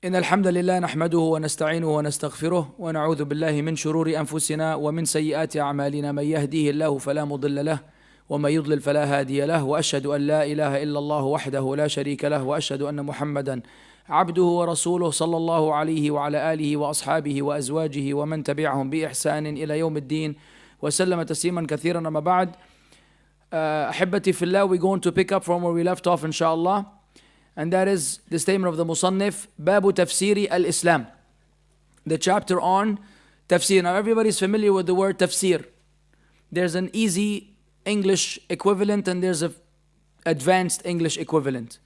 إن الحمد لله نحمده ونستعينه ونستغفره ونعوذ بالله من شرور أنفسنا ومن سيئات أعمالنا من يهديه الله فلا مضل له ومن يضلل فلا هادي له وأشهد أن لا إله إلا الله وحده لا شريك له وأشهد أن محمدا عبده ورسوله صلى الله عليه وعلى آله وأصحابه وأزواجه ومن تبعهم بإحسان إلى يوم الدين وسلم تسليما كثيرا. أما بعد, أحبتي في الله, we're going to pick up from where we left off inshallah, and that is the statement of the Musannif, Babu Tafsiri al-Islam, the chapter on tafsir. Now everybody's familiar with the word tafsir. There's an easy English equivalent and there's an advanced English equivalent.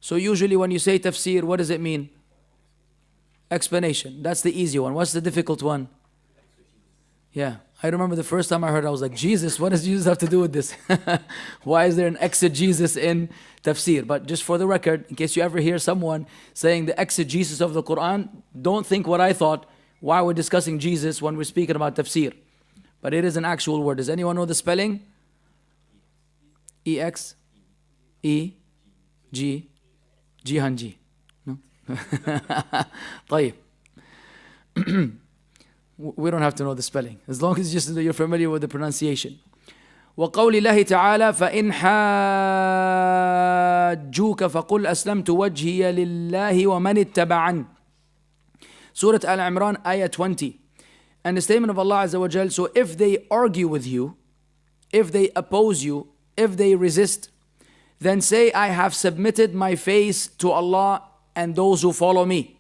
So usually when you say tafsir, what does it mean? Explanation. That's the easy one. What's the difficult one? Yeah. I remember the first time I heard it, I was like, Jesus, what does Jesus have to do with this? Why is there an exegesis in tafsir? But just for the record, in case you ever hear someone saying the exegesis of the Quran, don't think what I thought, why we're discussing Jesus when we're speaking about tafsir. But it is an actual word. Does anyone know the spelling? E-X, E, G, G-Han-G. No? طيب. We don't have to know the spelling, as long as just you're familiar with the pronunciation. وقول الله تعالى فإن حاجوك فقل أسلمت وجهي لله ومن اتبعن. Surah Al-Imran, ayah 20. And the statement of Allah Azza wa Jal, so if they argue with you, if they oppose you, if they resist, then say, I have submitted my face to Allah and those who follow me.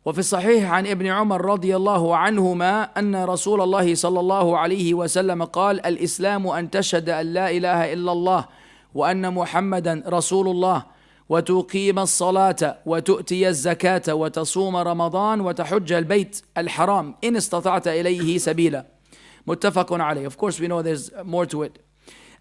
وفي الصحيح عن ابن عمر رضي الله عنهما أن رسول الله صلى الله عليه وسلم قال الإسلام أن تشهد أن لا إله إلا الله وأن محمدا رسول الله وتقيم الصلاة وتؤتي الزكاة وتصوم رمضان وتحج البيت الحرام إن استطعت إليه سبيلا. متفق عليه. Of course we know there's more to it.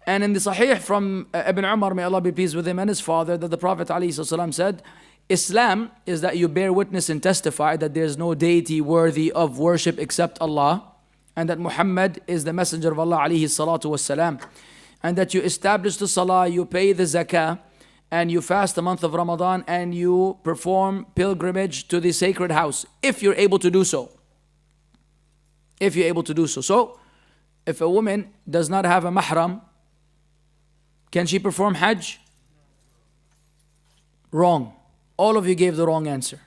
And in the Sahih from Ibn Umar, may Allah be pleased with him, and his father, that the Prophet ﷺ said, Islam is that you bear witness and testify that there is no deity worthy of worship except Allah, and that Muhammad is the messenger of Allah alayhi salatu wassalam, and that you establish the salah, you pay the zakah, and you fast the month of Ramadan, and you perform pilgrimage to the sacred house, if you're able to do so. If you're able to do so. So, if a woman does not have a mahram, can she perform Hajj? Wrong. All of you gave the wrong answer.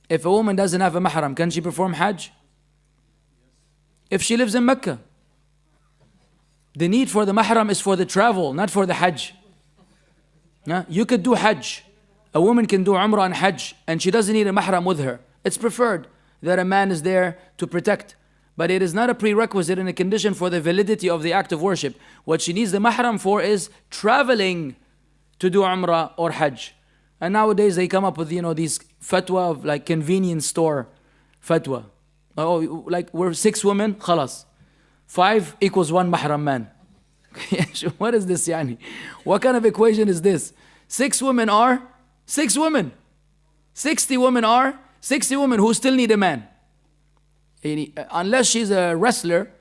If a woman doesn't have a mahram, can she perform Hajj? If she lives in Mecca. The need for the mahram is for the travel, not for the Hajj. Yeah? You could do Hajj. A woman can do Umrah and Hajj, and she doesn't need a mahram with her. It's preferred that a man is there to protect. But it is not a prerequisite and a condition for the validity of the act of worship. What she needs the mahram for is traveling to do Umrah or Hajj. And nowadays they come up with, these fatwa of like convenience store fatwa. Oh, like we're 6 women, khalas. 5 equals 1 mahram man. What is this, yani? What kind of equation is this? 6 women are 6 women. 60 women are 60 women who still need a man. Unless she's a wrestler,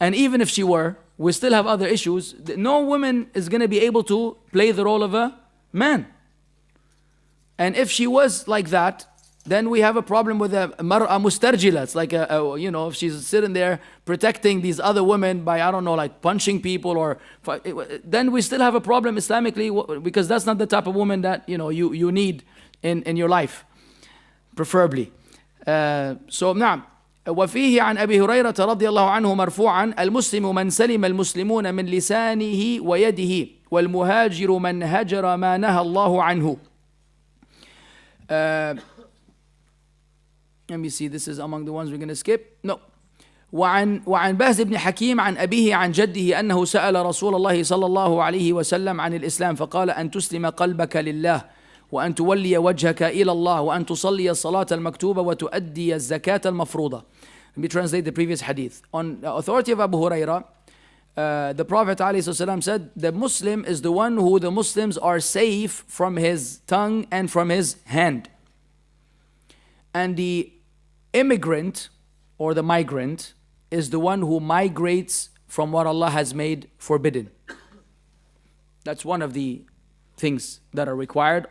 and even if she were, we still have other issues. No woman is going to be able to play the role of a man. And if she was like that, then we have a problem with a mar'a mustarjila. It's like if she's sitting there protecting these other women by, like punching people, or then we still have a problem Islamically, because that's not the type of woman that you need in your life, preferably. نعم. وفيه عن أبي هريرة رضي الله عنه مرفوعا المسلم من سلم المسلمون من لسانه ويده والمهاجر من هجر ما نهى الله عنه. Let me see, this is among the ones we're going to skip. No. وعن باز بن حكيم عن أبيه عن جده أنه سأل رسول الله صلى الله عليه وسلم عن الإسلام فقال أن تسلم قلبك لله وأن تولي وجهك إلى الله وأن تصلي الصلاة المكتوبة وتؤدي الزكاة المفروضة. Let me translate the previous hadith. On the authority of Abu Huraira, the Prophet ﷺ said, the Muslim is the one who the Muslims are safe from his tongue and from his hand. And the immigrant or the migrant is the one who migrates from what Allah has made forbidden. That's one of the things that are required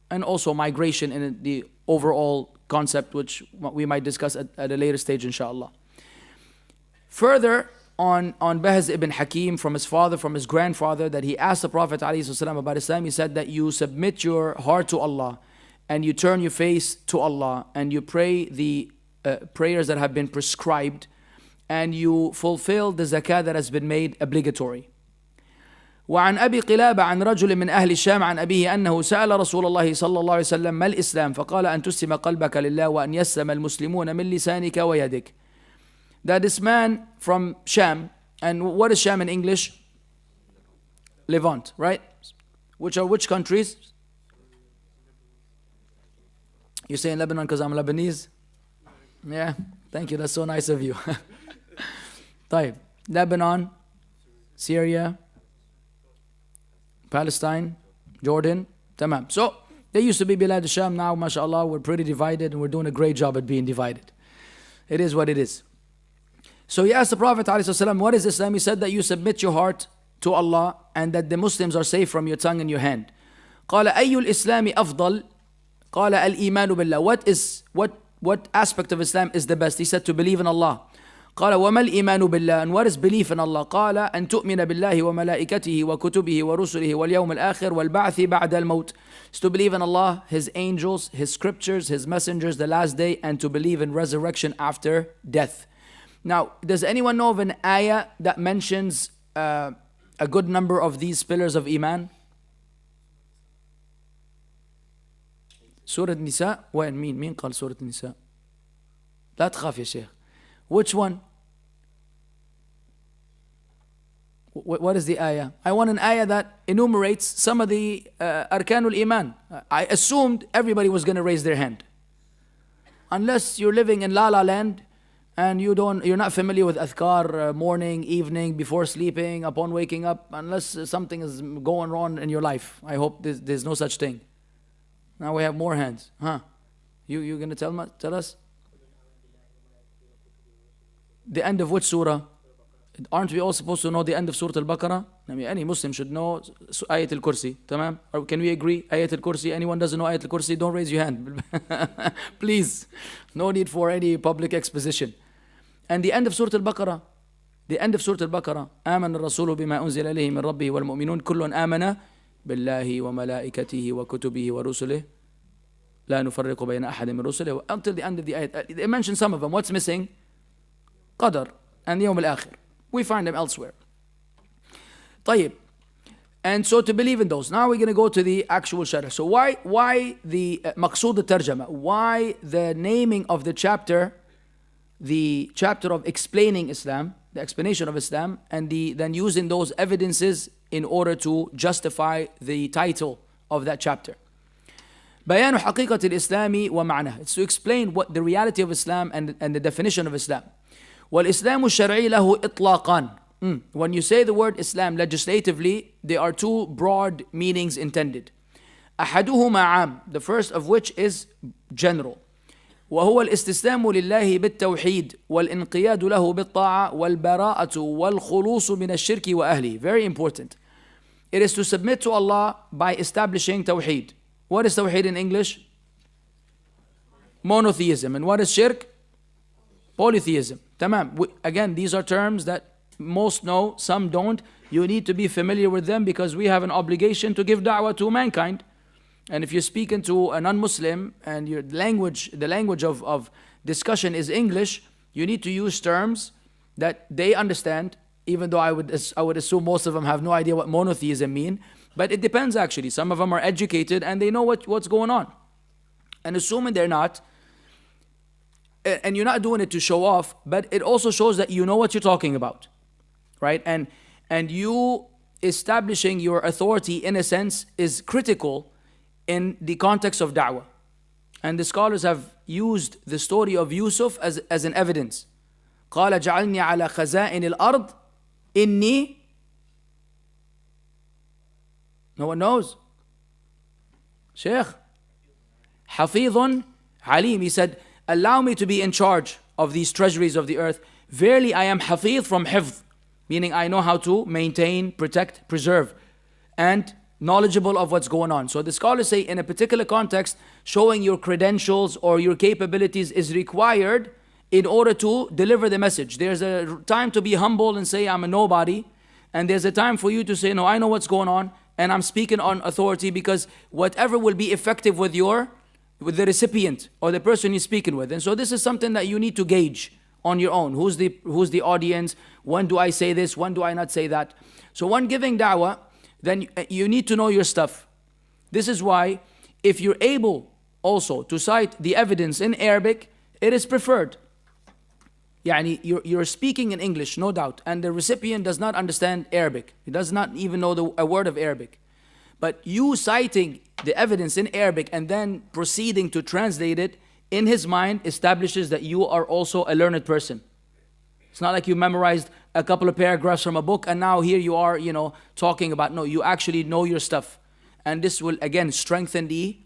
and also migration in the overall concept, which we might discuss at a later stage, inshallah. Further, on Bahz ibn Hakim from his father, from his grandfather, that he asked the Prophet ﷺ about Islam. He said that you submit your heart to Allah, and you turn your face to Allah, and you pray the prayers that have been prescribed, and you fulfill the zakah that has been made obligatory. وعن أبي قلابة عن رجل من أهل الشام عن أبيه أنه سأل رسول الله صلى الله عليه وسلم ما الإسلام فقال أن تسلم قلبك لله وأن يسلم المسلمون من لسانك ويدك. That this man from Sham, and what is Sham in English? Levant, right? Which are which countries? You're saying Lebanon because I'm Lebanese? Yeah, thank you, that's so nice of you. طيب, Lebanon, Syria, Palestine, Jordan, tamam. So, they used to be Bilad al-Sham, now mashallah we're pretty divided and we're doing a great job at being divided. It is what it is. So he asked the Prophet ﷺ, what is Islam? He said that you submit your heart to Allah and that the Muslims are safe from your tongue and your hand. قال أي الإسلام أفضل؟ قال الإيمان بالله. What aspect of Islam is the best? He said to believe in Allah. قال وما الإيمان بالله? And what is belief in Allah? قال أن تؤمن بالله وملائكته وكتبه ورسله واليوم الآخر والبعث بعد الموت. It's to believe in Allah, His angels, His scriptures, His messengers, the last day, and to believe in resurrection after death. Now, does anyone know of an ayah that mentions a good number of these pillars of Iman? Surah Nisa? وين مين قال Surah Nisa? لا تخاف يا شيخ. Which one? What is the ayah? I want an ayah that enumerates some of the Arkanul Iman. I assumed everybody was going to raise their hand. Unless you're living in La La Land and you're not familiar with Adhkar, morning, evening, before sleeping, upon waking up, unless something is going wrong in your life. I hope there's no such thing. Now we have more hands. Huh? You going to tell us? The end of which surah? Aren't we all supposed to know the end of Surah Al-Baqarah? I mean, any Muslim should know Ayat Al-Kursi. Tamam? Or can we agree? Ayat Al-Kursi. Anyone doesn't know Ayat Al-Kursi, don't raise your hand. Please. No need for any public exposition. And the end of Surah Al-Baqarah. The end of Surah Al-Baqarah. آمن الرسول بما أنزل إليه من ربه والمؤمنون كل آمن بالله وملائكته وكتبه ورسله لا نفرق بين أحد من رسله. Until the end of the ayat. They mention some of them. What's missing? Qadr and Yawm al-Akhir. We find them elsewhere. طيب. And so to believe in those. Now we're going to go to the actual Shari'ah. So why the Maqsood al-Tarjama? Why the naming of the chapter of explaining Islam, the explanation of Islam, and then using those evidences in order to justify the title of that chapter. بيان حقيقة الإسلام ومعناه. It's to explain what the reality of Islam and the definition of Islam. والإسلام الشرعي له إطلاقان. When you say the word Islam legislatively, there are two broad meanings intended. أحدهما عام, the first of which is general. وهو الاستسلام لله بالتوحيد والانقياد له بالطاعة والبراءة والخلوص من الشرك وأهله. Very important. It is to submit to Allah by establishing tawhid. What is tawhid in English? Monotheism. And what is shirk? Polytheism. Tamam. Again, these are terms that most know, some don't. You need to be familiar with them because we have an obligation to give da'wah to mankind. And if you're speaking to a non-Muslim and the language of discussion is English, you need to use terms that they understand, even though I would assume most of them have no idea what monotheism mean. But it depends actually. Some of them are educated and they know what's going on. And assuming they're not, and you're not doing it to show off, but it also shows that you know what you're talking about, right? And you establishing your authority in a sense is critical in the context of da'wah. And the scholars have used the story of Yusuf as an evidence. قال جعلني على خزائن الأرض إني. No one knows. Sheikh. حفيظ عليم. He said, allow me to be in charge of these treasuries of the earth. Verily I am hafiz from hifz, meaning I know how to maintain, protect, preserve. And knowledgeable of what's going on. So the scholars say in a particular context, showing your credentials or your capabilities is required in order to deliver the message. There's a time to be humble and say, I'm a nobody. And there's a time for you to say, no, I know what's going on and I'm speaking on authority, because whatever will be effective with the recipient or the person you're speaking with. And so this is something that you need to gauge on your own. Who's the audience? When do I say this? When do I not say that? So when giving da'wah, then you need to know your stuff. This is why if you're able also to cite the evidence in Arabic, it is preferred. Yani you're speaking in English, no doubt, and the recipient does not understand Arabic. He does not even know a word of Arabic. But you citing the evidence in Arabic and then proceeding to translate it, in his mind establishes that you are also a learned person. It's not like you memorized a couple of paragraphs from a book and now here you are, talking about, no, you actually know your stuff. And this will again strengthen the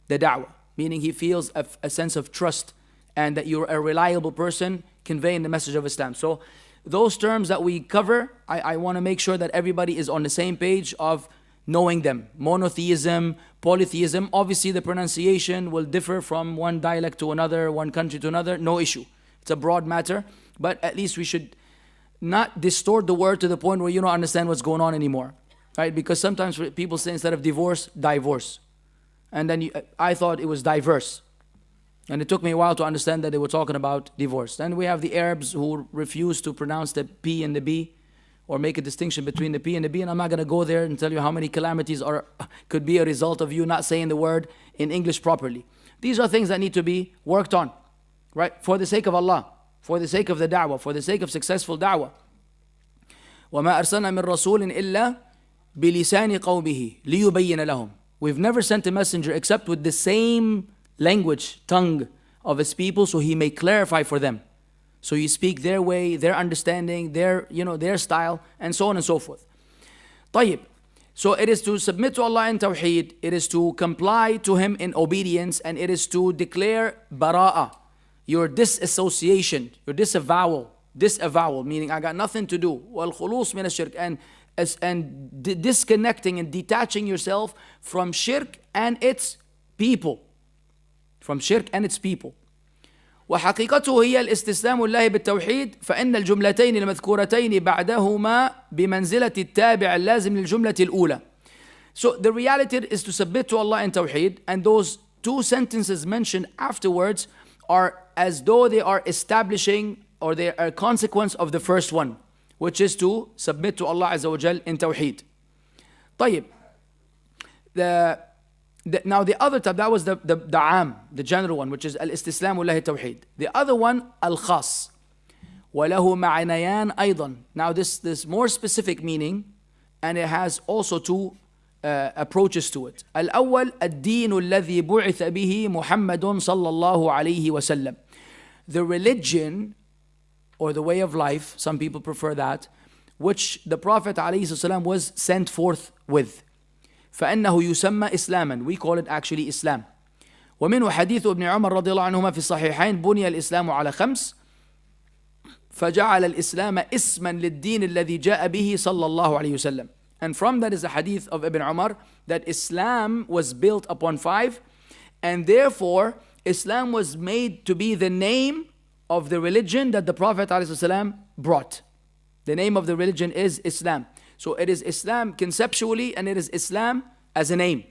da'wah, meaning he feels a sense of trust and that you're a reliable person conveying the message of Islam. So those terms that we cover, I want to make sure that everybody is on the same page of knowing them. Monotheism, polytheism, obviously the pronunciation will differ from one dialect to another, one country to another, no issue. It's a broad matter, but at least we should not distort the word to the point where you don't understand what's going on anymore, right? Because sometimes people say instead of divorce, divorce. And then I thought it was diverse. And it took me a while to understand that they were talking about divorce. Then we have the Arabs who refuse to pronounce the P and the B, or make a distinction between the P and the B. And I'm not going to go there and tell you how many calamities could be a result of you not saying the word in English properly. These are things that need to be worked on, right? For the sake of Allah, for the sake of the da'wah, for the sake of successful da'wah. وَمَا أَرْسَلْنَا مِن رَسُولٍ إِلَّا بِلِسَانِ قَوْمِهِ لِيُبَيِّنَ لَهُمْ. We've never sent a messenger except with the same language, tongue of his people, so he may clarify for them. So you speak their way, their understanding, their style, and so on and so forth. طيب. So it is to submit to Allah in tawhid, it is to comply to Him in obedience, and it is to declare bara'ah, your disassociation, your disavowal, meaning I got nothing to do. Wal khulus min ash-shirk, and disconnecting and detaching yourself from shirk and its people. From shirk and its people. وحقيقته هي الاستسلام لله بالتوحيد، فإن الجملتين المذكورتين بعدهما بمنزلة التابع اللازم للجملة الأولى. So the reality is to submit to Allah in tawhid, and those two sentences mentioned afterwards are as though they are establishing, or they are a consequence of the first one, which is to submit to Allah Azza wa Jal in tawhid. طيب. Now the other type, that was the am, the general one, which is al-istislamu lahi tawheed. The other one, al-khas. وَلَهُ مَعْنَيَانْ أَيضًا. Now this more specific meaning, and it has also two approaches to it. الأول الدين الذي بعث به محمد صلى الله عليه وسلم. The religion, or the way of life, some people prefer that, which the Prophet عليه الصلاة والسلام was sent forth with. فإنه يسمى إسلاما. We call it actually Islam. ومنه حديث ابن عمر رضي الله عنهما في الصحيحين بني الإسلام على 5 فجعل الإسلام اسما للدين الذي جاء به صلى الله عليه وسلم. And from that is a hadith of Ibn Umar that Islam was built upon 5, and therefore Islam was made to be the name of the religion that the Prophet ﷺ brought. The name of the religion is Islam. So it is Islam conceptually, and it is Islam as a name.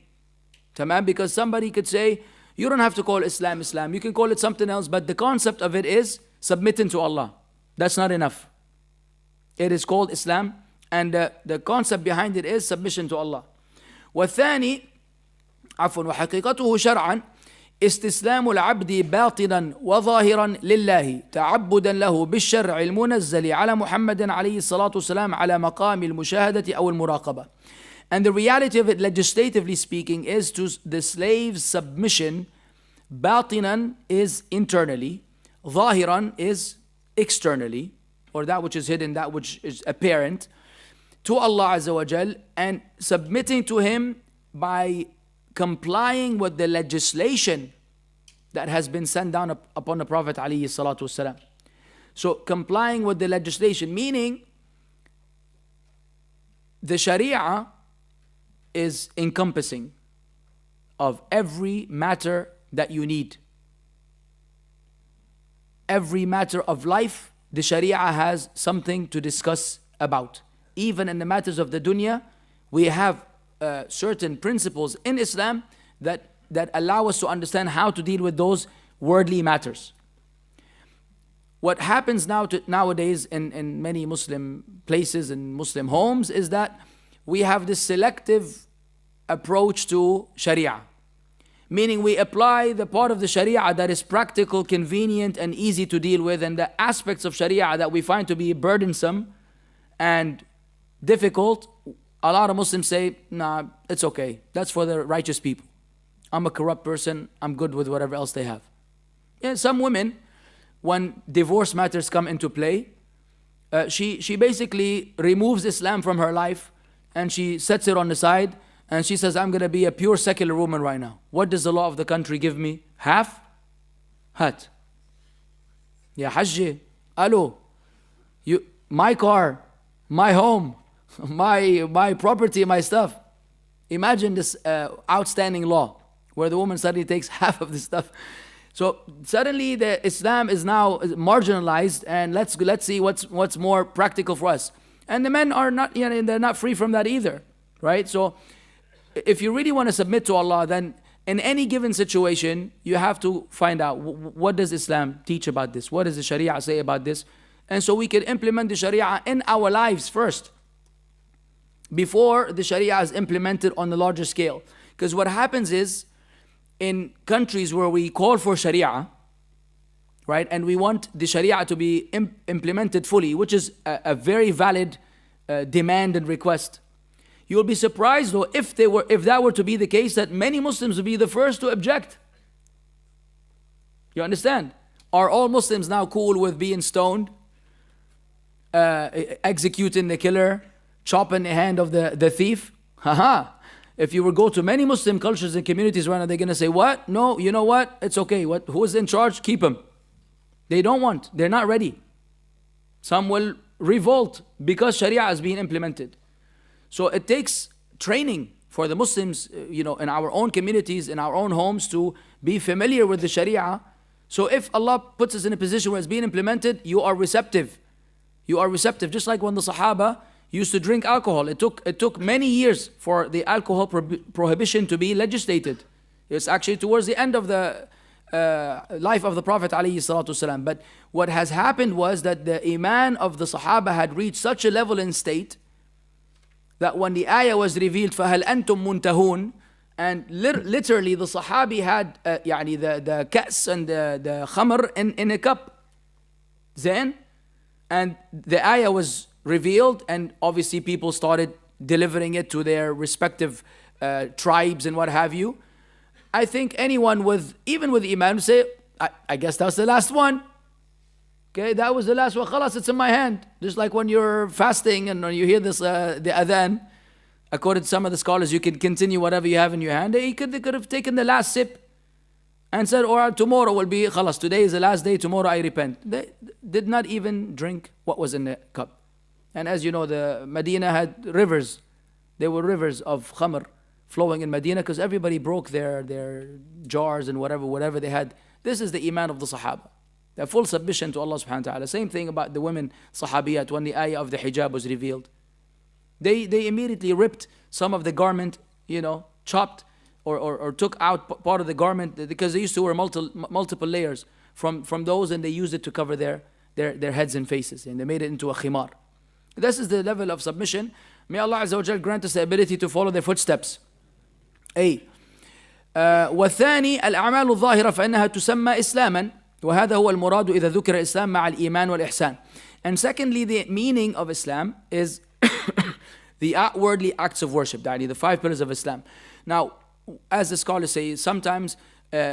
Tamam? Because somebody could say, you don't have to call Islam Islam. You can call it something else, but the concept of it is submitting to Allah. That's not enough. It is called Islam, and the concept behind it is submission to Allah. والثاني وحقيقته شرعا استسلام العبد باطنا وظاهرا لله تعبدا له بالشرع المنزل على محمد عليه الصلاة والسلام على مقام المشاهدة أو المراقبة. And the reality of it, legislatively speaking, is to the slave's submission. باطنا is internally, ظاهرا is externally, or that which is hidden, that which is apparent, to Allah Azza wa Jal, and submitting to Him by complying with the legislation that has been sent down upon the Prophet alayhi salatu wasalam. So complying with the legislation, meaning the Shari'ah is encompassing of every matter that you need. Every matter of life, the Sharia has something to discuss about. Even in the matters of the dunya, we have certain principles in Islam that allow us to understand how to deal with those worldly matters. What happens nowadays in many Muslim places and Muslim homes is that we have this selective approach to Sharia. Meaning we apply the part of the Sharia that is practical, convenient, and easy to deal with, and the aspects of Sharia that we find to be burdensome and difficult, a lot of Muslims say, nah, it's okay. That's for the righteous people. I'm a corrupt person. I'm good with whatever else they have. Yeah, some women, when divorce matters come into play, she basically removes Islam from her life and she sets it on the side. And she says, I'm going to be a pure secular woman right now. What does the law of the country give me? Half? Hat. Ya Hajj. Hello. My car, my home, my property, my stuff. Imagine this outstanding law where the woman suddenly takes half of the stuff. So suddenly the Islam is now marginalized, and let's see what's more practical for us. And the men are not, they're not free from that either, right? So if you really want to submit to Allah, then in any given situation, you have to find out what does Islam teach about this? What does the Sharia say about this? And so we can implement the Sharia in our lives first, before the Sharia is implemented on the larger scale. Because what happens is, in countries where we call for Sharia, right, and we want the Sharia to be implemented fully, which is a very valid demand and request, you'll be surprised though if that were to be the case, that many Muslims would be the first to object. You understand? Are all Muslims now cool with being stoned, executing the killer, chopping the hand of the thief? Haha. If you will go to many Muslim cultures and communities right now, they're going to say, what? No, you know what? It's okay. Who is in charge? Keep him. They don't want. They're not ready. Some will revolt because Sharia is being implemented. So it takes training for the Muslims, in our own communities, in our own homes, to be familiar with the Sharia. So if Allah puts us in a position where it's being implemented, you are receptive. You are receptive. Just like when the Sahabah used to drink alcohol. It took many years for the alcohol prohibition to be legislated. It's actually towards the end of the life of the Prophet ﷺ. But what has happened was that the Iman of the Sahaba had reached such a level and state that when the ayah was revealed, فَهَلْ أَنْتُمْ مُنْتَهُونَ, and literally the Sahabi had the ka's and the khamr in a cup. Then, and the ayah was revealed, and obviously people started delivering it to their respective tribes and what have you. I think anyone even with Iman, say, I guess that's the last one. Okay, that was the last one. Khalas, it's in my hand. Just like when you're fasting and when you hear this, the adhan, according to some of the scholars, you can continue whatever you have in your hand. They could have taken the last sip and said, or tomorrow will be, khalas, today is the last day, tomorrow I repent. They did not even drink what was in the cup. And as you know, the Medina had rivers. There were rivers of khamr flowing in Medina because everybody broke their jars and whatever they had. This is the Iman of the Sahaba. The full submission to Allah subhanahu wa ta'ala. Same thing about the women Sahabiyat when the ayah of the hijab was revealed. They immediately ripped some of the garment, chopped or took out part of the garment, because they used to wear multiple layers from those, and they used it to cover their heads and faces, and they made it into a khimar. This is the level of submission. May Allah Azza wa Jal grant us the ability to follow their footsteps. والثاني الأعمال الظاهرة فإنها تسمى إسلاما وهذا هو المراد إذا ذكر الإسلام مع الإيمان والإحسان. And secondly, the meaning of Islam is the outwardly acts of worship, the 5 pillars of Islam. Now, as the scholars say, sometimes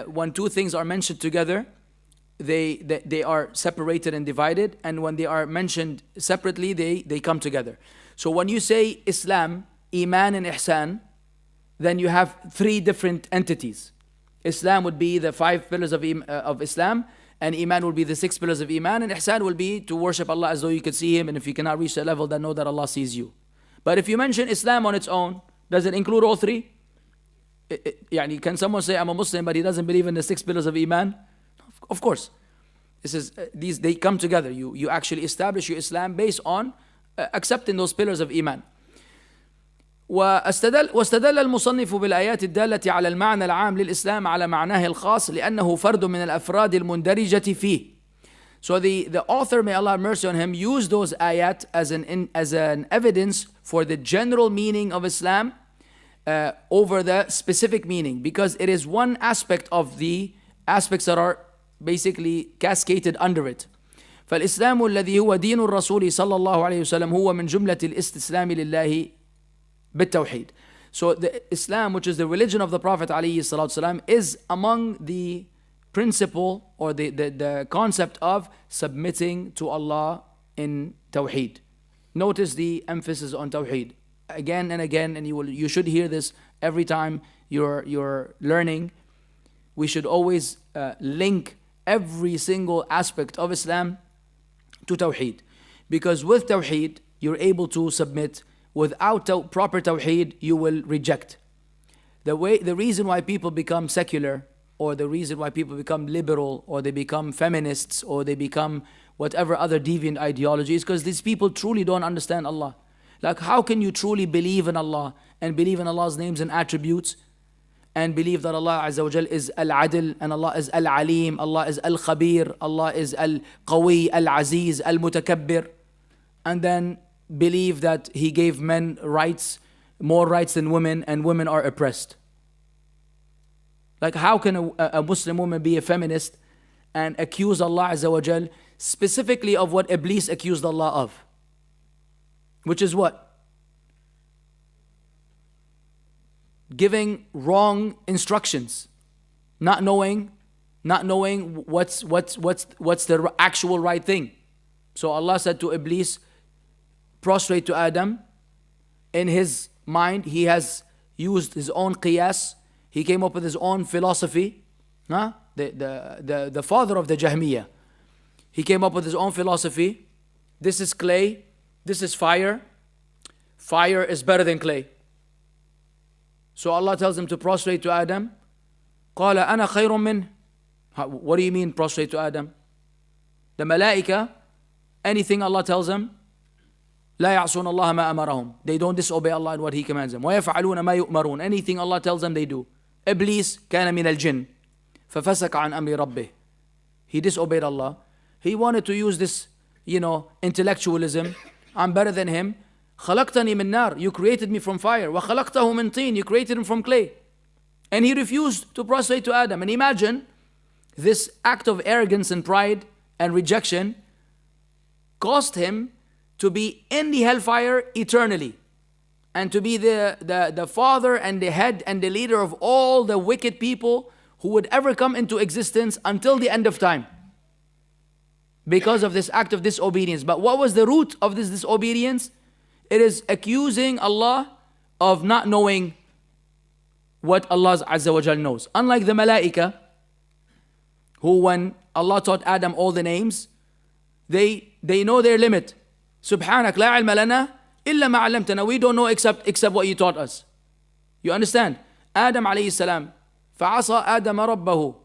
when two things are mentioned together, they are separated and divided, and when they are mentioned separately, they come together. So when you say Islam, Iman and Ihsan, then you have 3 different entities. Islam would be the 5 pillars of Islam, and Iman will be the 6 pillars of Iman, and Ihsan will be to worship Allah as though you could see Him, and if you cannot reach that level, then know that Allah sees you. But if you mention Islam on its own, Does it include all three? Yani, can someone say, I'm a Muslim, but he doesn't believe in the 6 pillars of Iman? Of course. This is, they come together. You actually establish your Islam based on accepting those pillars of Iman. واستدل المصنف بالآيات الدالة على المعنى العام للإسلام على معناه الخاص لأنه فرد من الأفراد المندرجة فيه. So the author, may Allah have mercy on him, used those ayat as an evidence for the general meaning of Islam over the specific meaning, because it is one aspect of the aspects that are basically cascaded under it. فالإسلام الذي هو دين الرسول صلى الله عليه وسلم هو من جملة الاستسلام لله بالتوحيد. So the Islam, which is the religion of the Prophet عليه الصلاة والسلام, is among the principle or the concept of submitting to Allah in tawhid. Notice the emphasis on tawhid again and again, and you should hear this every time you're learning. We should always link every single aspect of Islam to tawhid, because with tawhid you're able to submit. Without proper tawhid, you will reject. The reason why people become secular, or the reason why people become liberal, or they become feminists, or they become whatever other deviant ideology, is because these people truly don't understand Allah. Like, how can you truly believe in Allah and believe in Allah's names and attributes, and believe that Allah Azza wa Jal is Al-Adil, and Allah is Al-Alim, Allah is Al-Khabir, Allah is Al-Qawi, Al-Aziz, Al-Mutakabbir, and then believe that He gave men rights, more rights than women, and women are oppressed? Like, how can a Muslim woman be a feminist and accuse Allah Azza wa Jal specifically of what Iblis accused Allah of? Which is what? Giving wrong instructions, not knowing what's the actual right thing. So Allah said to Iblis, prostrate to Adam. In his mind, he has used his own qiyas. He came up with his own philosophy. The father of the Jahmiyyah. He came up with his own philosophy. This is clay. This is fire. Fire is better than clay. So Allah tells him to prostrate to Adam. قال أنا خير منه. What do you mean prostrate to Adam? The malaika, anything Allah tells them, لا يعصون الله ما أمرهم. They don't disobey Allah in what He commands them. ويفعلون ما يؤمرون. Anything Allah tells them, they do. Iblis كان من الجن ففسق عن أمر ربه. He disobeyed Allah. He wanted to use this, intellectualism. I'm better than him. خلقتني من نار. You created me from fire. وخلقته من طين. You created him from clay. And he refused to prostrate to Adam. And imagine this act of arrogance and pride and rejection caused him to be in the hellfire eternally, and to be the father and the head and the leader of all the wicked people who would ever come into existence until the end of time, because of this act of disobedience. But what was the root of this disobedience? It is accusing Allah of not knowing what Allah Azza wa Jal knows. Unlike the malaika, who when Allah taught Adam all the names, they know their limit. Subhanak la ilma lana illa ma 'allamtana. We don't know except what you taught us. You understand? Adam alayhi salam, فَعَصَى آدَمَ رَبَّهُ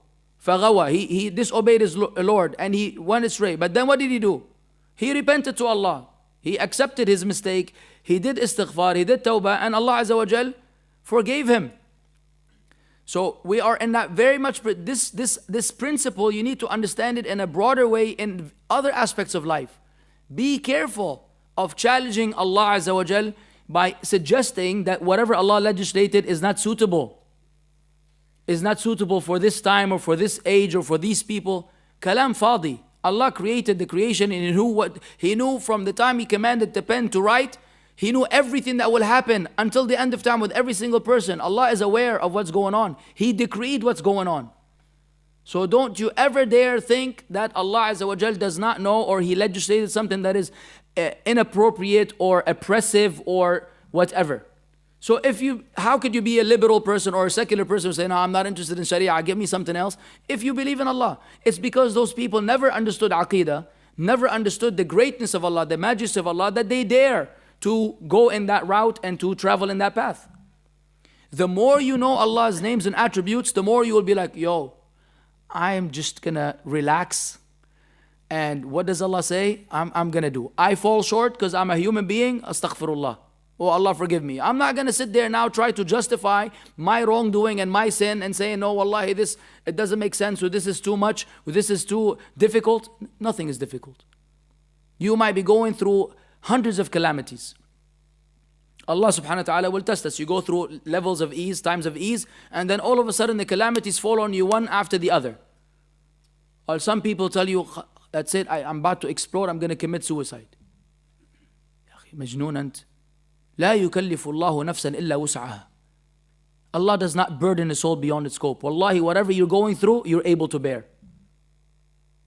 فَغَوَى. He disobeyed his Lord and he went astray. But then what did he do? He repented to Allah. He accepted his mistake. He did istighfar. He did tawbah. And Allah Azza wa Jal forgave him. So we are in that very much, this principle, you need to understand it in a broader way in other aspects of life. Be careful of challenging Allah Azza wa Jal by suggesting that whatever Allah legislated is not suitable. Is not suitable for this time or for this age or for these people. Kalam fadi. Allah created the creation and He knew from the time He commanded the pen to write. He knew everything that will happen until the end of time with every single person. Allah is aware of what's going on. He decreed what's going on. So don't you ever dare think that Allah Azza wa Jal does not know, or He legislated something that is inappropriate or oppressive or whatever. So how could you be a liberal person or a secular person who say, no, I'm not interested in Shari'ah, give me something else? If you believe in Allah, it's because those people never understood Aqidah, never understood the greatness of Allah, the majesty of Allah, that they dare to go in that route and to travel in that path. The more you know Allah's names and attributes, the more you will be like, yo, I am just gonna relax. And what does Allah say? I'm gonna do. I fall short because I'm a human being. Astaghfirullah. Oh, Allah forgive me. I'm not gonna sit there now try to justify my wrongdoing and my sin and say, no, wallahi, this it doesn't make sense, or this is too much, or this is too difficult. Nothing is difficult. You might be going through hundreds of calamities. Allah subhanahu wa ta'ala will test us. You go through levels of ease, times of ease, and then all of a sudden the calamities fall on you one after the other. Or some people tell you, that's it, I'm about to explode, I'm going to commit suicide. مجنون أنت. لا يكلف الله نفسا إلا وسعها. Allah does not burden a soul beyond its scope. Wallahi, whatever you're going through, you're able to bear.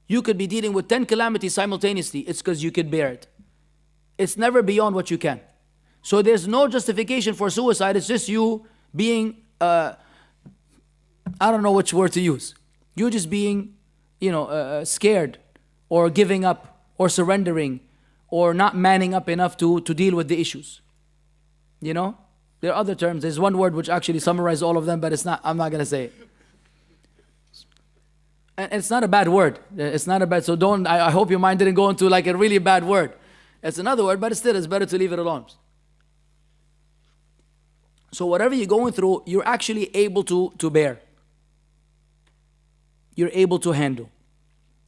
You could be dealing with 10 calamities simultaneously. It's because you could bear it. It's never beyond what you can. So there's no justification for suicide. It's just you being, I don't know which word to use. You just being, scared, or giving up, or surrendering, or not manning up enough to deal with the issues. There are other terms. There's one word which actually summarizes all of them, but I'm not going to say it. And it's not a bad word. It's not a bad, so I hope your mind didn't go into like a really bad word. It's another word, but still it's better to leave it alone. So whatever you're going through, you're actually able to bear. You're able to handle.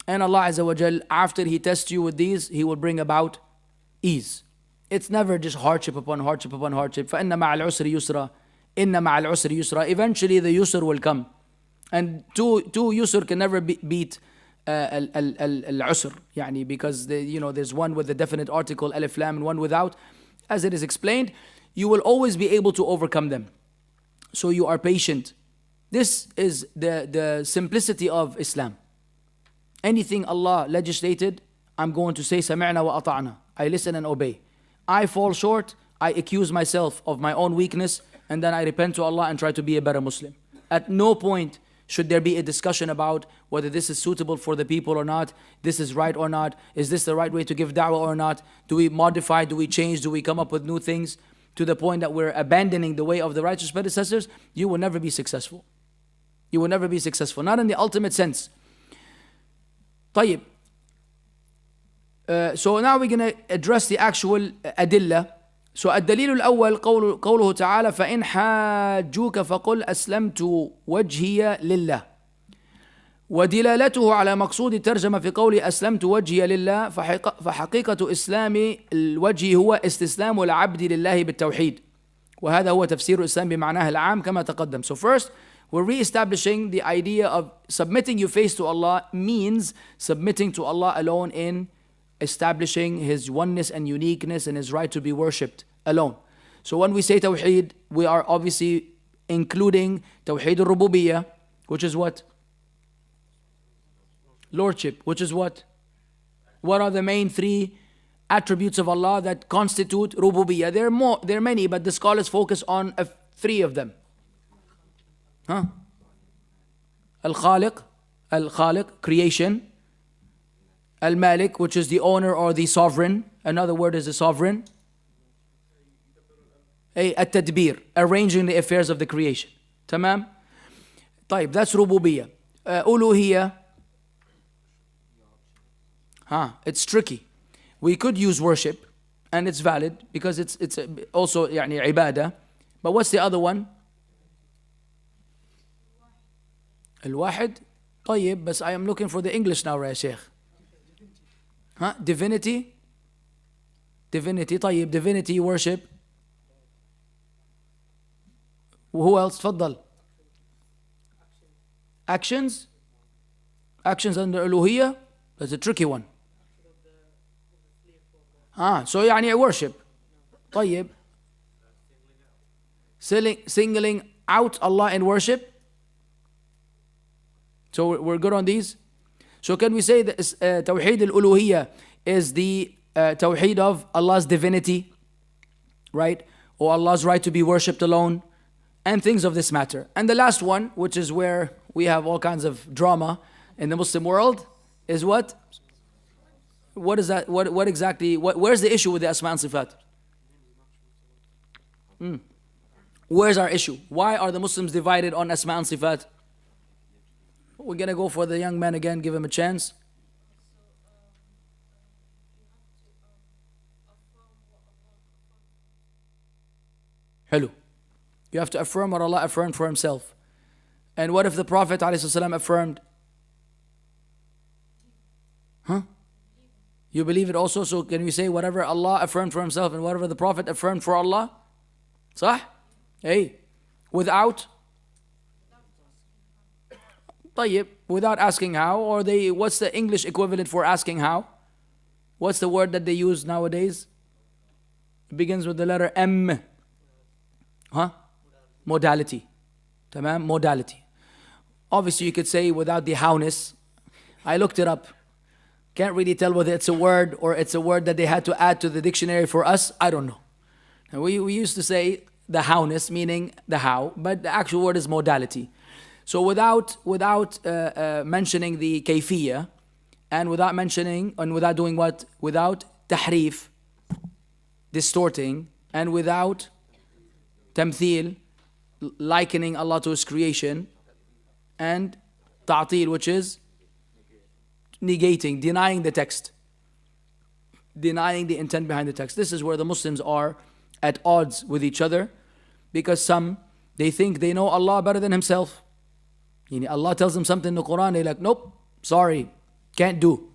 And Allah Azza wa Jal, after He tests you with these, He will bring about ease. It's never just hardship upon hardship upon hardship. فَإِنَّ مَعَ الْعُسْرِ يُسْرًا إِنَّ مَعَ الْعُسْرِ يُسْرًا. Eventually the yusr will come. And two yusr can never beat al-usr. Because there's one with the definite article, alif lam, and one without. As it is explained, you will always be able to overcome them. So you are patient. This is the simplicity of Islam. Anything Allah legislated, I'm going to say sami'na wa ata'na. I listen and obey. I fall short, I accuse myself of my own weakness, and then I repent to Allah and try to be a better Muslim. At no point should there be a discussion about whether this is suitable for the people or not, this is right or not, is this the right way to give da'wah or not, do we modify, do we change, do we come up with new things, to the point that we're abandoning the way of the righteous predecessors. You will never be successful. You will never be successful, not in the ultimate sense. طيب. So now we're going to address the actual adilla. So الدليل الأول قوله تعالى فإن حاجوك فقل أسلمت وجهي لله. ودلالته على مقصود الترجمة في قول أسلمت وجهي لله فحقيقة إسلام الوجه هو استسلام العبد لله بالتوحيد. وهذا هو تفسير الإسلام بمعناه العام كما تقدم. So first, we're re-establishing the idea of submitting your face to Allah means submitting to Allah alone in establishing His oneness and uniqueness and His right to be worshipped alone. So when we say tawhid, we are obviously including tawhid al-rububiyyah, which is what? Lordship, which is what? What are the main three attributes of Allah that constitute rububiyyah? There are many, but the scholars focus on three of them. Al-Khaliq, creation. Al-Malik, which is the owner or the sovereign. Another word is the sovereign. At-Tadbir, arranging the affairs of the creation. Tamam? طيب, that's rububiyyah. Uluhiyyah. It's tricky. We could use worship, and it's valid because it's also ibadah. But what's the other one? Al-Wahid. طيب, but I am looking for the English now, ya Sheikh. Divinity. طيب, divinity, worship. Who else? تفضل. Actions under uluhiyyah. That's a tricky one. So worship. طيب. Singling out Allah in worship. So we're good on these. So can we say that Tawheed al-Uluhiyyah is the Tawheed of Allah's divinity, right? Or Allah's right to be worshipped alone, and things of this matter. And the last one, which is where we have all kinds of drama in the Muslim world, is what? What is that? What exactly? Where's the issue with the Asma and Sifat? Where's our issue? Why are the Muslims divided on Asma and Sifat? We're going to go for the young man again, give him a chance. Hello. You have to affirm what Allah affirmed for Himself. And what if the Prophet ﷺ affirmed? Huh? You believe it also? So can we say whatever Allah affirmed for Himself and whatever the Prophet affirmed for Allah? Sah? Hey. Without? طيب. Without asking how? Or what's the English equivalent for asking how? What's the word that they use nowadays? It begins with the letter M. Huh? Modality. Tamam? Modality. Obviously you could say without the howness. I looked it up. Can't really tell whether it's a word or it's a word that they had to add to the dictionary for us. I don't know. And we used to say the howness, meaning the how, but the actual word is modality. So without mentioning the kayfiyya, and without mentioning, and without doing what? Without tahrif, distorting, and without tamthil, likening Allah to His creation, and ta'til, which is negating, denying the text, denying the intent behind the text. This is where the Muslims are at odds with each other, because some, they think they know Allah better than Himself. Allah tells them something in the Quran, they're like, nope, sorry, can't do.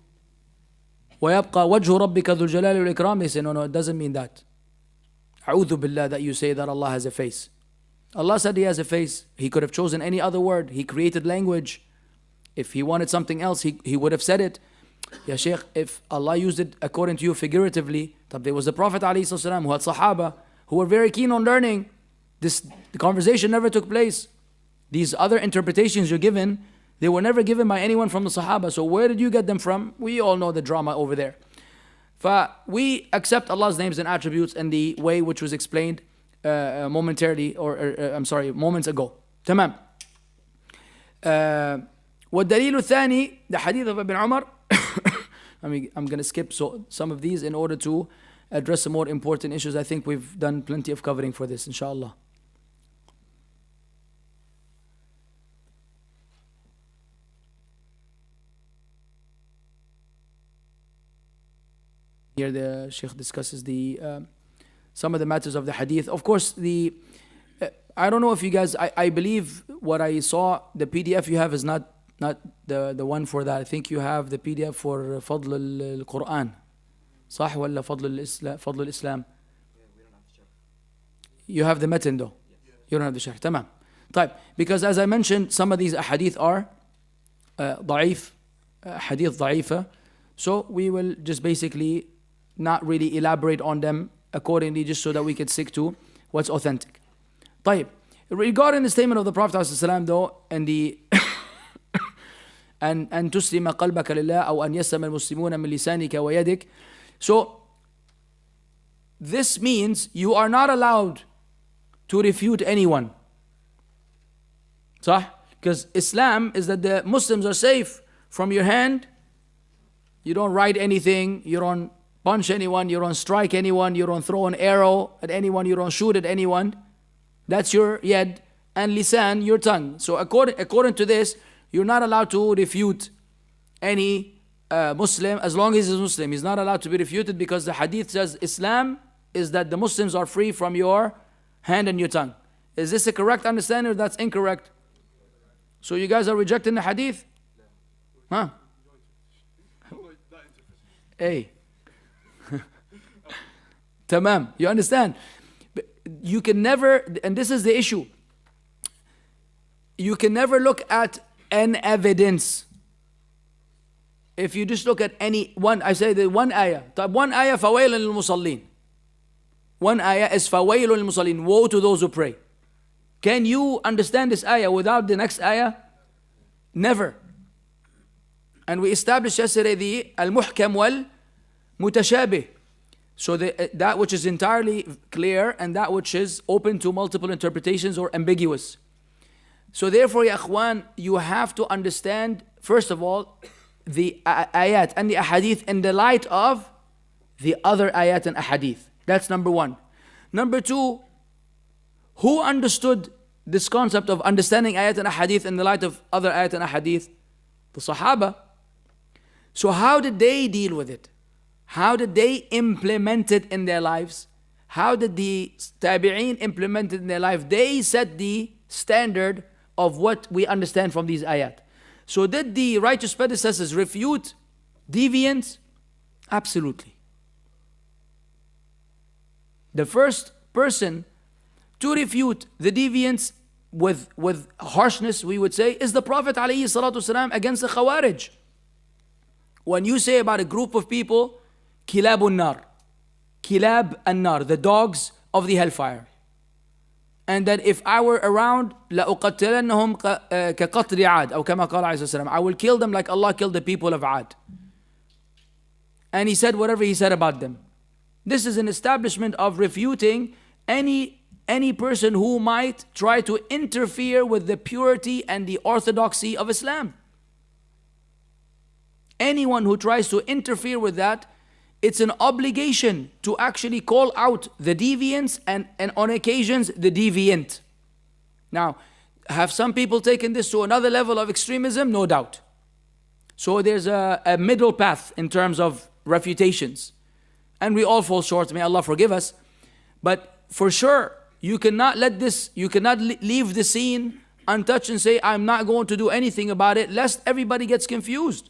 وَيَبْقَى وَجْهُ رَبِّكَ ذُو الْجَلَالِ وَالْإِكْرَامِ. They say, no, it doesn't mean that. أعوذ بالله that you say that Allah has a face. Allah said He has a face. He could have chosen any other word. He created language. If He wanted something else, He would have said it. Ya Shaykh, if Allah used it according to you figuratively, there was the Prophet ﷺ who had Sahabah who were very keen on learning. The conversation never took place. These other interpretations you're given, they were never given by anyone from the Sahabah. So where did you get them from? We all know the drama over there. We accept Allah's names and attributes in the way which was explained momentarily, moments ago. Tamam. والدليل الثاني, the hadith of Ibn Umar. I'm going to skip some of these in order to address some more important issues. I think we've done plenty of covering for this, inshallah. Here the Shaykh discusses some of the matters of the hadith. Of course, I don't know if you guys, I believe what I saw, the PDF you have is not the one for that. I think you have the PDF for Fadl al-Quran. صح ولا فضل الإسلام? You have the matan though. You don't have the sharh. تمام. طيب. Because as I mentioned, some of these ahadith are ضعيف, hadith ضعيفة. So we will just basically not really elaborate on them accordingly, just so that we can stick to what's authentic. طيب. Regarding the statement of the Prophet ﷺ though, and the أن تسلم قلبك لله أو أن يسلم المسلمون من لسانك ويدك. So this means you are not allowed to refute anyone. صح? Because Islam is that the Muslims are safe from your hand. You don't write anything, you don't punch anyone, you don't strike anyone, you don't throw an arrow at anyone, you don't shoot at anyone. That's your yad, and lisan, your tongue. So according to this, you're not allowed to refute any Muslim as long as he's a Muslim. He's not allowed to be refuted, because the hadith says Islam is that the Muslims are free from your hand and your tongue. Is this a correct understanding or that's incorrect? So you guys are rejecting the hadith? Huh? Hey. Tamam. You understand? You can never, and this is the issue, you can never look at an evidence. If you just look at any one, I say the one ayah. One ayah, فَوَيْلٌ لِلْمُصَلِّينَ. One ayah is فَوَيْلٌ لِلْمُصَلِّينَ. Woe to those who pray. Can you understand this ayah without the next ayah? Never. And we established yesterday the al-muhkam wal-mutashabih. So that which is entirely clear and that which is open to multiple interpretations or ambiguous. So therefore, ya akhwan, you have to understand, first of all, the ayat and the ahadith in the light of the other ayat and ahadith. That's number one. Number two, Who understood this concept of understanding ayat and ahadith in the light of other ayat and ahadith? The Sahabah. So how did they deal with it? How did they implement it in their lives? How did the tabi'een implement it in their life? They set the standard of what we understand from these ayat. So did the righteous predecessors refute deviance? Absolutely. The first person to refute the deviance with harshness, we would say, is the Prophet ﷺ against the Khawarij. When you say about a group of people, kilabun nar, kilab an-nar, the dogs of the hellfire, and that if I were around, لَأُقَتِّلَنَّهُمْ كَقَطْرِ عَادٍ أو كما قال عليه السلام, I will kill them like Allah killed the people of Ad. And he said whatever he said about them. This is an establishment of refuting any person who might try to interfere with the purity and the orthodoxy of Islam. Anyone who tries to interfere with that, it's an obligation to actually call out the deviants and on occasions the deviant. Now, have some people taken this to another level of extremism? No doubt. So there's a middle path in terms of refutations. And we all fall short, may Allah forgive us. But for sure, you cannot leave the scene untouched and say, I'm not going to do anything about it, lest everybody gets confused.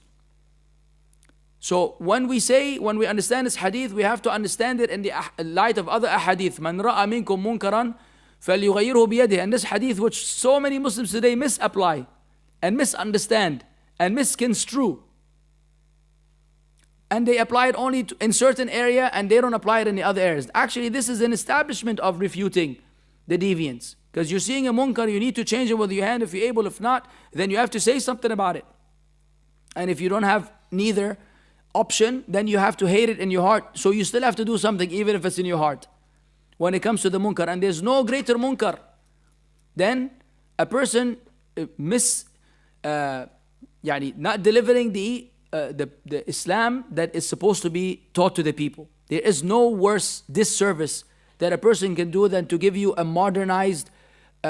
So when we understand this hadith, we have to understand it in the light of other ahadith. مَنْ رَأَى مِنْكُمْ مُنْكَرًا فَلْيُغَيِّرْهُ بِيَدِهِ. And this hadith which so many Muslims today misapply and misunderstand and misconstrue. And they apply it only in certain area and they don't apply it in the other areas. Actually, this is an establishment of refuting the deviance. Because you're seeing a munkar, you need to change it with your hand if you're able. If not, then you have to say something about it. And if you don't have neither option, then you have to hate it in your heart. So you still have to do something even if it's in your heart. When it comes to the munkar, and there's no greater munkar than a person not delivering the Islam that is supposed to be taught to the people. There is no worse disservice that a person can do than to give you a modernized,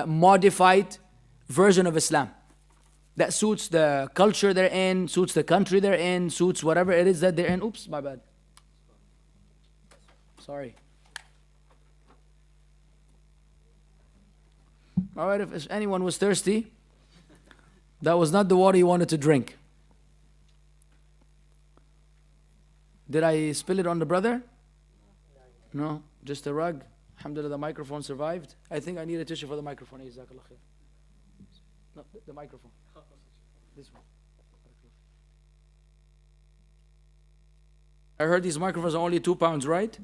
modified version of Islam that suits the culture they're in, suits the country they're in, suits whatever it is that they're in. Oops, my bad. Sorry. All right, if anyone was thirsty, that was not the water you wanted to drink. Did I spill it on the brother? No, just a rug. Alhamdulillah, the microphone survived. I think I need a tissue for the microphone. No, the microphone. This one. I heard these microphones are only 2 pounds, right?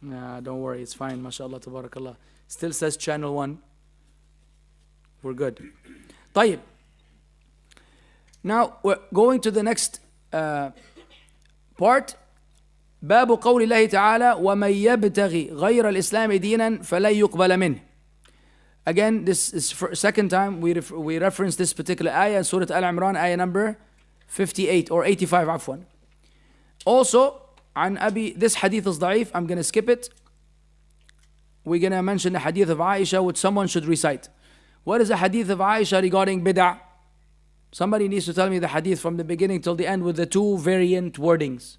Nah, don't worry, it's fine. MashaAllah, tabarakallah. Still says channel 1. We're good. طيب. Now we're going to the next part. باب قول الله تعالى ومن يبتغي غير الإسلام دينا فلن يقبل منه. Again, this is for second time we reference this particular ayah in Surah Al-Imran, ayah number 58 or 85 عفوا. Also, عن أبي, this hadith is ضعيف, I'm going to skip it. We're going to mention the hadith of Aisha which someone should recite. What is the hadith of Aisha regarding bid'ah? Somebody needs to tell me the hadith from the beginning till the end with the 2 variant wordings.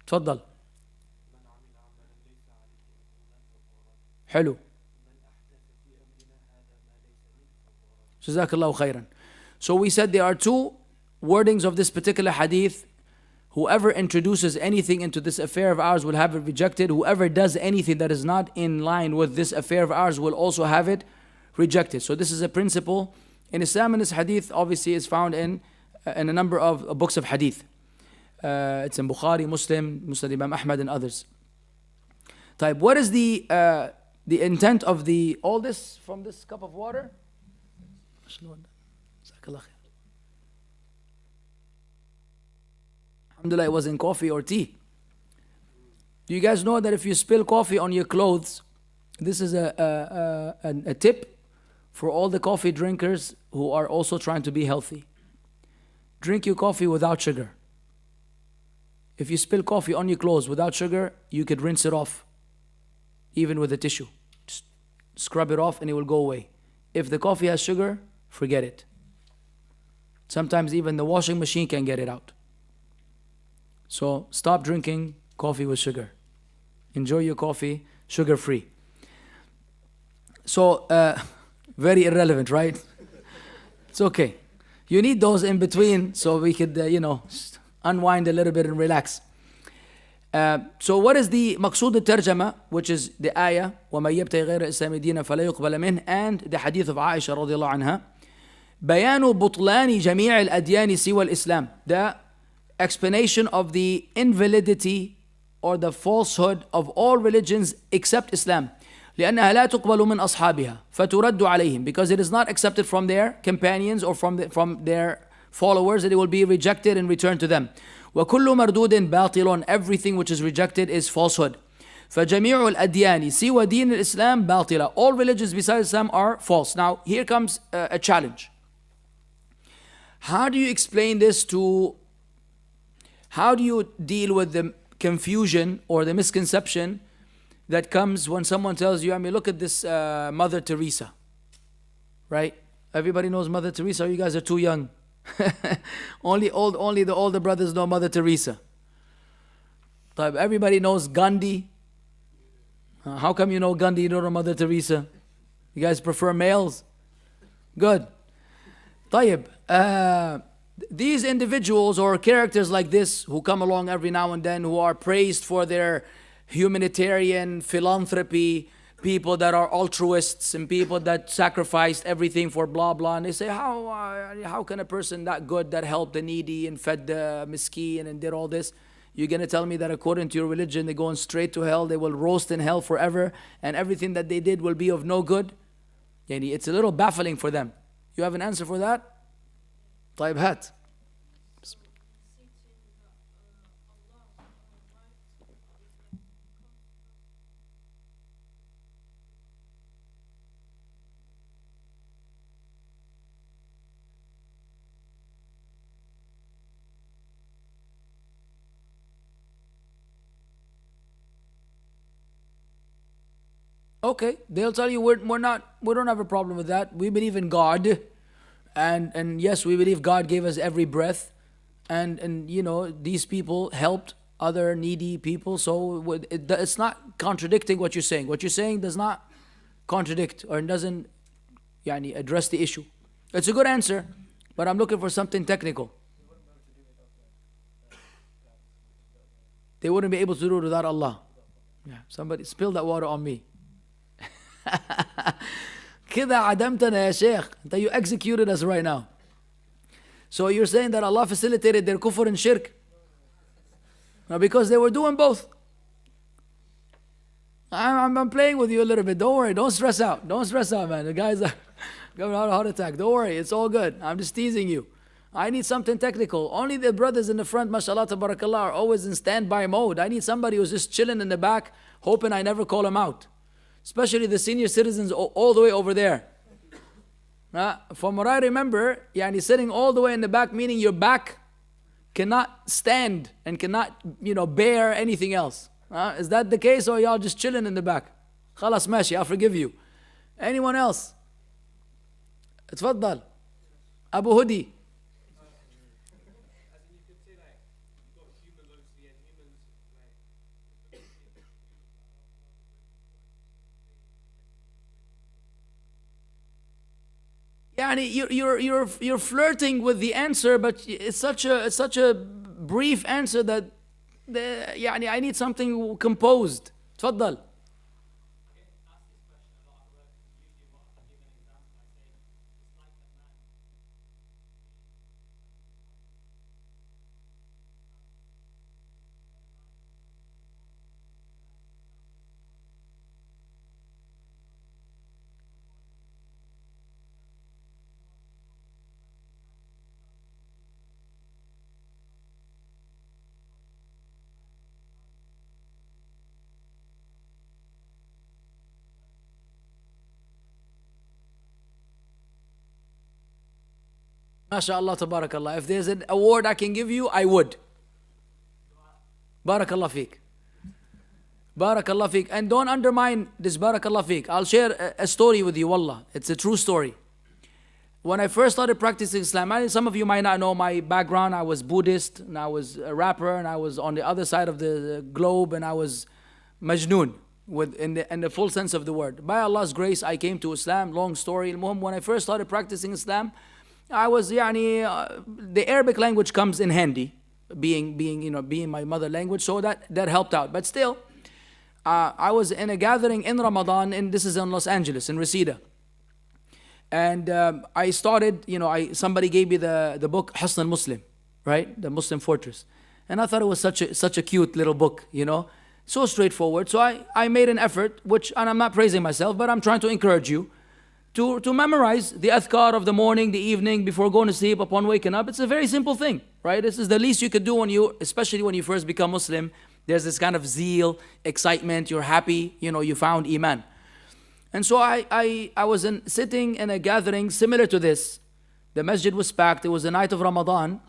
تفضل. حلو. Jazakallahu khairan. So we said there are 2 wordings of this particular hadith. Whoever introduces anything into this affair of ours will have it rejected. Whoever does anything that is not in line with this affair of ours will also have it rejected. So this is a principle in Islam, and this hadith obviously is found in a number of books of hadith. It's in Bukhari, Muslim, Musnad Imam Ahmad and others. Type, what is the intent of all this from this cup of water? Alhamdulillah, it was in coffee or tea. Do you guys know that if you spill coffee on your clothes, this is a tip for all the coffee drinkers who are also trying to be healthy. Drink your coffee without sugar. If you spill coffee on your clothes without sugar, you could rinse it off, even with a tissue. Just scrub it off and it will go away. If the coffee has sugar, forget it. Sometimes even the washing machine can get it out. So stop drinking coffee with sugar. Enjoy your coffee sugar-free. So, very irrelevant, right? It's okay. You need those in between so we could, unwind a little bit and relax. So what is the maqsood al-tarjama, which is the ayah, وَمَنْ يَبْتَغِ غَيْرَ الْإِسْلَامِ دِينًا فَلَا يُقْبَلَ مِنْهُ, and the hadith of Aisha رضي الله عنها, بيان بطلان جميع الأديان سوى الإسلام, the explanation of the invalidity or the falsehood of all religions except Islam. لأنها لا تقبل من أصحابها فترد عليهم, because it is not accepted from their companions or from their followers, that it will be rejected and returned to them. وكل مردود باطل, everything which is rejected is falsehood. فجميع الأديان سوى دين الإسلام باطلة, all religions besides Islam are false. Now here comes a challenge. How do you explain this to, how do you deal with the confusion or the misconception that comes when someone tells you, I mean, look at this Mother Teresa, right? Everybody knows Mother Teresa, or you guys are too young? only the older brothers know Mother Teresa. Everybody knows Gandhi. How come you know Gandhi, you don't know Mother Teresa? You guys prefer males? Good. These individuals or characters like this who come along every now and then, who are praised for their humanitarian philanthropy, people that are altruists and people that sacrificed everything for blah blah, and they say, how can a person that good, that helped the needy and fed the miskin and did all this, you're going to tell me that according to your religion they're going straight to hell, they will roast in hell forever, and everything that they did will be of no good? It's a little baffling for them. You have an answer for that? طيب هات. Okay, they'll tell you we don't have a problem with that. We believe in God, and yes, we believe God gave us every breath, and these people helped other needy people. So it's not contradicting what you're saying. What you're saying does not contradict or doesn't address the issue. It's a good answer, but I'm looking for something technical. They wouldn't be able to do it without Allah. Yeah, somebody spilled that water on me. كذا عدمتنا يا شيخ. You executed us right now. So you're saying that Allah facilitated their kufr and shirk? No, because they were doing both. I'm playing with you a little bit. Don't worry. Don't stress out. Don't stress out, man. The guys are going out a heart attack. Don't worry. It's all good. I'm just teasing you. I need something technical. Only the brothers in the front, mashallah, tabarakallah, are always in standby mode. I need somebody who's just chilling in the back, hoping I never call him out. Especially the senior citizens all the way over there. From what I remember, sitting all the way in the back, meaning your back cannot stand and cannot, bear anything else. Is that the case, or y'all just chilling in the back? Khalas mashi, I'll forgive you. Anyone else? Tfaddal. Abu Hudi. You're flirting with the answer, but it's such a brief answer that I need something composed. تفضل. MashaAllah, tabarakallah. If there's an award I can give you, I would. Barakallah feek. Barakallah feek. And don't undermine this barakallah feek. I'll share a story with you, wallah. It's a true story. When I first started practicing Islam, some of you might not know my background. I was Buddhist, and I was a rapper, and I was on the other side of the globe, and I was majnoon, in the full sense of the word. By Allah's grace, I came to Islam. Long story. When I first started practicing Islam, I was, the Arabic language comes in handy, being my mother language, so that helped out. But still, I was in a gathering in Ramadan, and this is in Los Angeles, in Reseda. And I started, somebody gave me the book Hisn al-Muslim, right? The Muslim Fortress. And I thought it was such a cute little book, so straightforward. So I made an effort, and I'm not praising myself, but I'm trying to encourage you to memorize the adhkar of the morning, the evening, before going to sleep, upon waking up. It's a very simple thing, right? This is the least you could do especially when you first become Muslim. There's this kind of zeal, excitement, you're happy, you found Iman. And so I was sitting in a gathering similar to this. The masjid was packed. It was the night of Ramadan.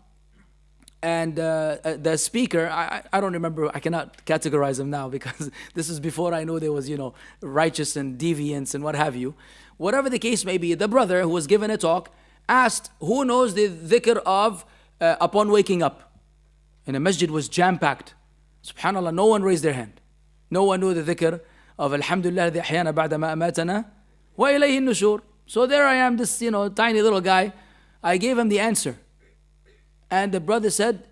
And the speaker, I don't remember, I cannot categorize him now because this is before I knew there was, righteous and deviance and what have you. Whatever the case may be, the brother who was giving a talk asked, who knows the dhikr of upon waking up? And the masjid was jam-packed. SubhanAllah, no one raised their hand. No one knew the dhikr of Alhamdulillah the ahyana ba'da ma amatana wa ilayhi nushur. So there I am, this tiny little guy. I gave him the answer. And the brother said,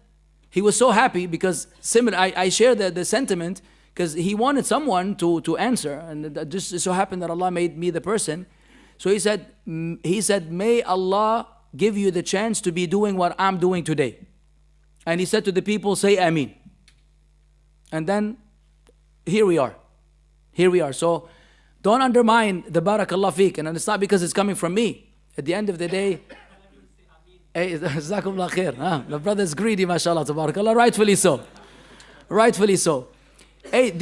he was so happy because I shared the sentiment because he wanted someone to answer. And it just so happened that Allah made me the person. So he said, may Allah give you the chance to be doing what I'm doing today. And he said to the people, say Ameen. And then here we are. Here we are. So don't undermine the barakallah feek. And it's not because it's coming from me. At the end of the day, hey, jazakumullah khair. The brother is greedy, mashallah, tabarakallah. Rightfully so. Rightfully so. Hey,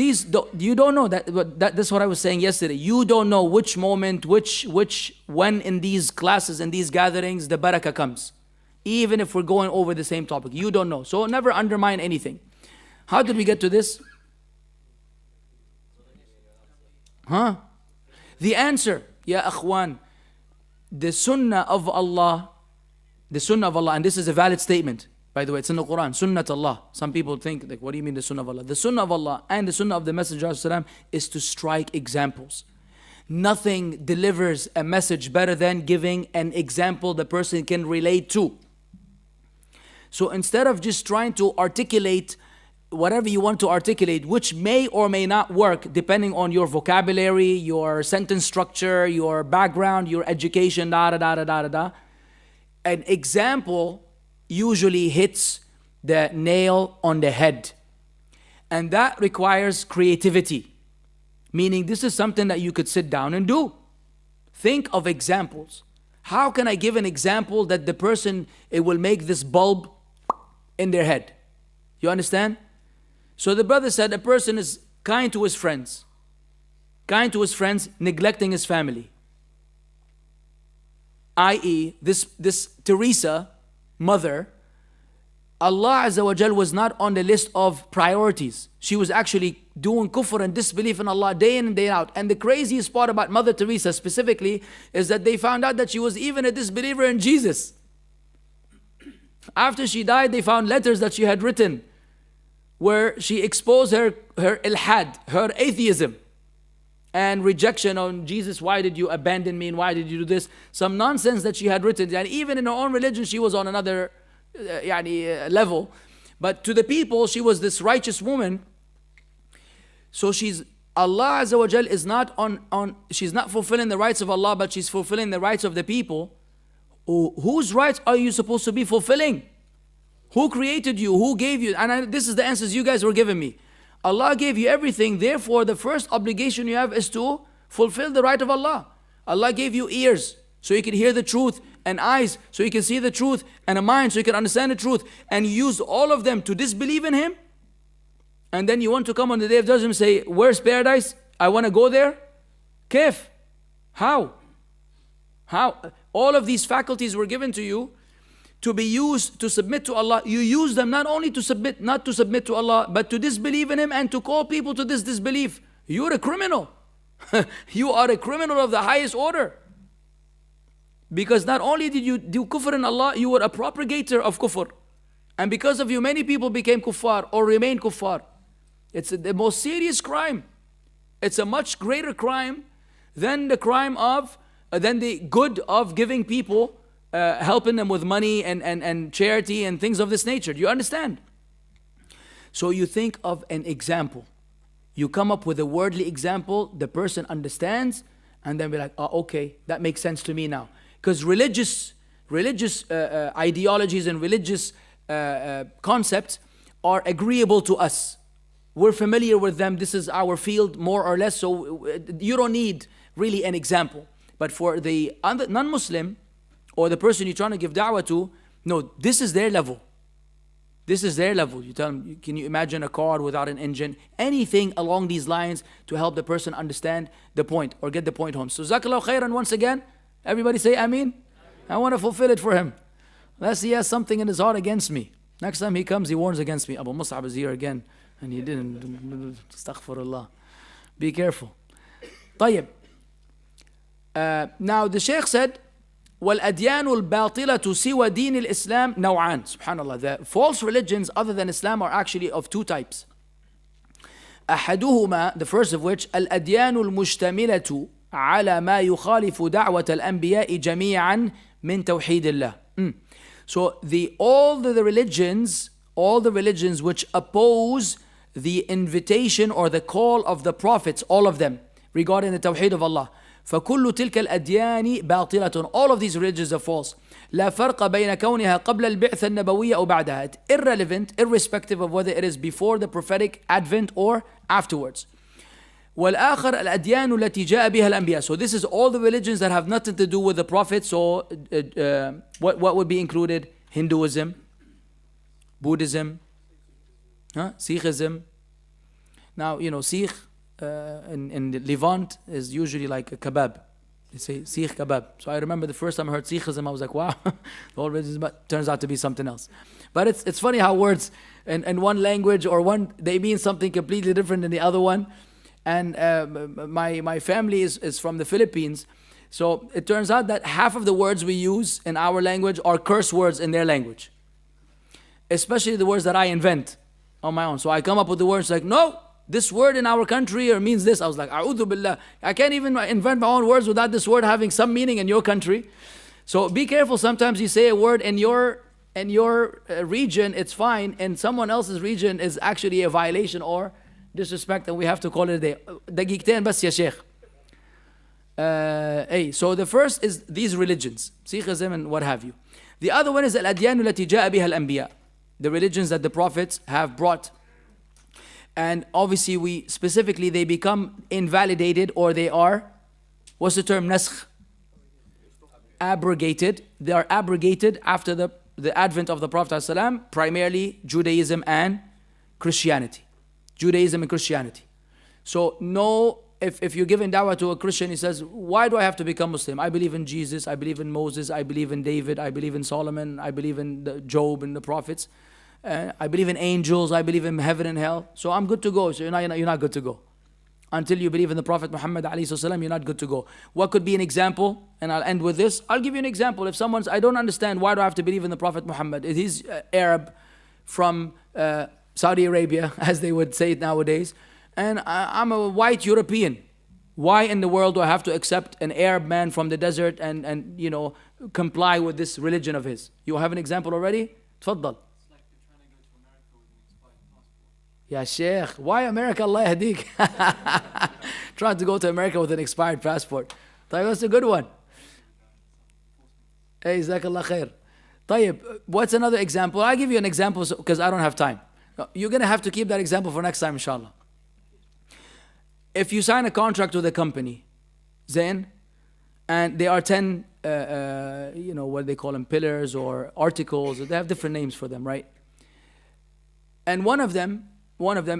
you don't know that's what I was saying yesterday. You don't know which moment, when in these classes, in these gatherings, the barakah comes. Even if we're going over the same topic. You don't know. So never undermine anything. How did we get to this? The answer, ya akhwan, the sunnah of Allah, and this is a valid statement, by the way, it's in the Quran, sunnat Allah. Some people think, like, what do you mean the sunnah of Allah? The sunnah of Allah and the sunnah of the Messenger of Islam is to strike examples. Nothing delivers a message better than giving an example the person can relate to. So instead of just trying to articulate whatever you want to articulate, which may or may not work depending on your vocabulary, your sentence structure, your background, your education, an example usually hits the nail on the head. And that requires creativity. Meaning this is something that you could sit down and do. Think of examples. How can I give an example that the person, it will make this bulb in their head? You understand? So the brother said a person is kind to his friends. Kind to his friends, neglecting his family. I.e., this Teresa, mother, Allah Azza wa Jal was not on the list of priorities. She was actually doing kufr and disbelief in Allah day in and day out. And the craziest part about Mother Teresa specifically is that they found out that she was even a disbeliever in Jesus. After she died, they found letters that she had written where she exposed her ilhad, her atheism and rejection on Jesus. Why did you abandon me and why did you do this? Some nonsense that she had written. And even in her own religion, she was on another level. But to the people, she was this righteous woman. So Allah Azza wa Jal is not she's not fulfilling the rights of Allah, but she's fulfilling the rights of the people. Whose rights are you supposed to be fulfilling? Who created you? Who gave you? And this is the answers you guys were giving me. Allah gave you everything. Therefore, the first obligation you have is to fulfill the right of Allah. Allah gave you ears so you can hear the truth, and eyes so you can see the truth, and a mind so you can understand the truth, and you use all of them to disbelieve in Him. And then you want to come on the Day of Judgment and say, where's paradise? I want to go there. Kif? How? All of these faculties were given to you to be used to submit to Allah, you use them not only to submit, not to submit to Allah, but to disbelieve in Him and to call people to this disbelief. You're a criminal. You are a criminal of the highest order. Because not only did you do kufr in Allah, you were a propagator of kufr. And because of you, many people became kuffar or remain kuffar. It's the most serious crime. It's a much greater crime than the crime of, than the good of giving people, helping them with money and charity and things of this nature. Do you understand? So you think of an example. You come up with a worldly example, the person understands, and then be like, oh, okay, that makes sense to me now. Because religious ideologies and religious concepts are agreeable to us. We're familiar with them. This is our field, more or less. So you don't need really an example. But for the non-Muslim or the person you're trying to give da'wah to, no, this is their level. This is their level. You tell them, can you imagine a car without an engine? Anything along these lines to help the person understand the point or get the point home. So Jazakallahu khairan once again. Everybody say Ameen. I want to fulfill it for him. Unless he has something in his heart against me. Next time he comes, he warns against me. Abu Mussab is here again. And he didn't. Astaghfirullah. Be careful. طيب. Now the Shaykh said, وَالْأَدْيَانُ الْبَاطِلَةُ سِوَى دِينِ الْإِسْلَامِ نَوْعَانِ. Subhanallah. The false religions other than Islam are actually of two types. أحدهما, the first of which, الأديان المشتملة على ما يخالف دعوة الأنبياء جميعا من توحيد الله. So all the religions which oppose the invitation or the call of the prophets, all of them, regarding the tawhid of Allah. فكل تلك الأديان باطلة. All of these religions are false. لا فرق بين كونها قبل البعثة النبوية أو بعدها. It's irrelevant, irrespective of whether it is before the prophetic advent or afterwards. والآخر الأديان التي جاء بها الأنبياء. So this is all the religions that have nothing to do with the prophets. So what would be included? Hinduism, Buddhism, Sikhism. Now, you know, Sikh in the Levant is usually like a kebab. They say Sikh kebab. So I remember the first time I heard Sikhism, I was like, wow, the whole religion turns out to be something else. But it's funny how words in one language or they mean something completely different than the other one. And my family is from the Philippines. So it turns out that half of the words we use in our language are curse words in their language. Especially the words that I invent on my own. So I come up with the words like, no, this word in our country or means this. I was like, A'udhu billah. I can't even invent my own words without this word having some meaning in your country. So be careful. Sometimes you say a word in your region, it's fine. In someone else's region is actually a violation or disrespect, and we have to call it a day. دقيقتين بس يا شيخ. So the first is these religions, Sikhism and what have you. The other one is الأديان التي جاء بها الأنبياء, the religions that the prophets have brought. And obviously they become invalidated, or they are, what's the term, naskh? Abrogated. They are abrogated after the advent of the Prophet ﷺ, primarily Judaism and Christianity. Judaism and Christianity. So no, if you're giving da'wah to a Christian, he says, why do I have to become Muslim? I believe in Jesus, I believe in Moses, I believe in David, I believe in Solomon, I believe in Job and the prophets. I believe in angels, I believe in heaven and hell. So I'm good to go. So you're not good to go. Until you believe in the Prophet Muhammad ﷺ, you're not good to go. What could be an example? And I'll end with this. I'll give you an example. If someone's, I don't understand, why do I have to believe in the Prophet Muhammad? He's Arab from Saudi Arabia, as they would say it nowadays. And I'm a white European. Why in the world do I have to accept an Arab man from the desert and comply with this religion of his? You have an example already? Tfaddal. Ya Sheikh, why America? Allah yahdik. Trying to go to America with an expired passport. That's a good one. Hey, Jazakallah khair. Tayyib, what's another example? I'll give you an example because I don't have time. You're going to have to keep that example for next time, inshallah. If you sign a contract with a company, Zain, and there are 10, what they call them, pillars or articles, they have different names for them, right? And one of them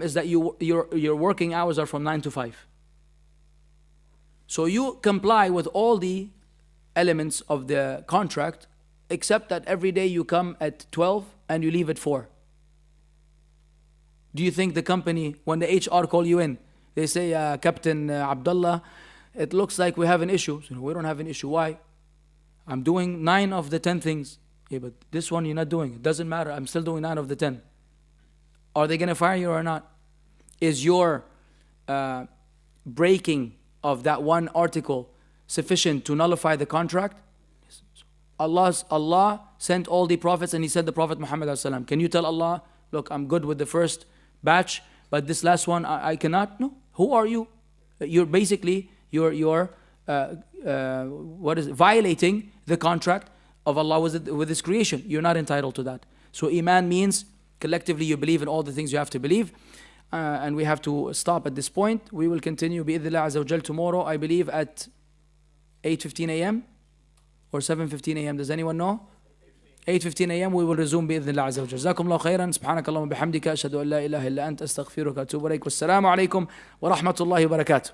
is that your working hours are from 9 to 5. So you comply with all the elements of the contract except that every day you come at 12 and you leave at 4? Do you think the company, when the HR call you in, they say, Captain Abdullah, it looks like we have an issue. So, we don't have an issue. Why? I'm doing 9 of the 10 things. Yeah, but this one you're not doing. It doesn't matter. I'm still doing 9 of the 10. Are they going to fire you or not? Is your breaking of that one article sufficient to nullify the contract? Allah sent all the prophets and He said the Prophet Muhammad ﷺ. Can you tell Allah, look, I'm good with the first batch, but this last one I cannot? No. Who are you? You're basically violating the contract of Allah with His creation. You're not entitled to that. So Iman means collectively you believe in all the things you have to believe. And we have to stop at this point. We will continue bi'idhnillah azza wa jal tomorrow, I believe at 8:15 a.m. or 7:15 a.m. Does anyone know? 8:15 a.m. we will resume bi'idhnillah azza wa jal. Jazakumullah khairan. Subhanakallahumma bihamdika. Ashhadu an la ilaha illa anta astaghfiruka wa atubu ilaik. Wassalamu alaikum wa rahmatullahi wa barakatuh.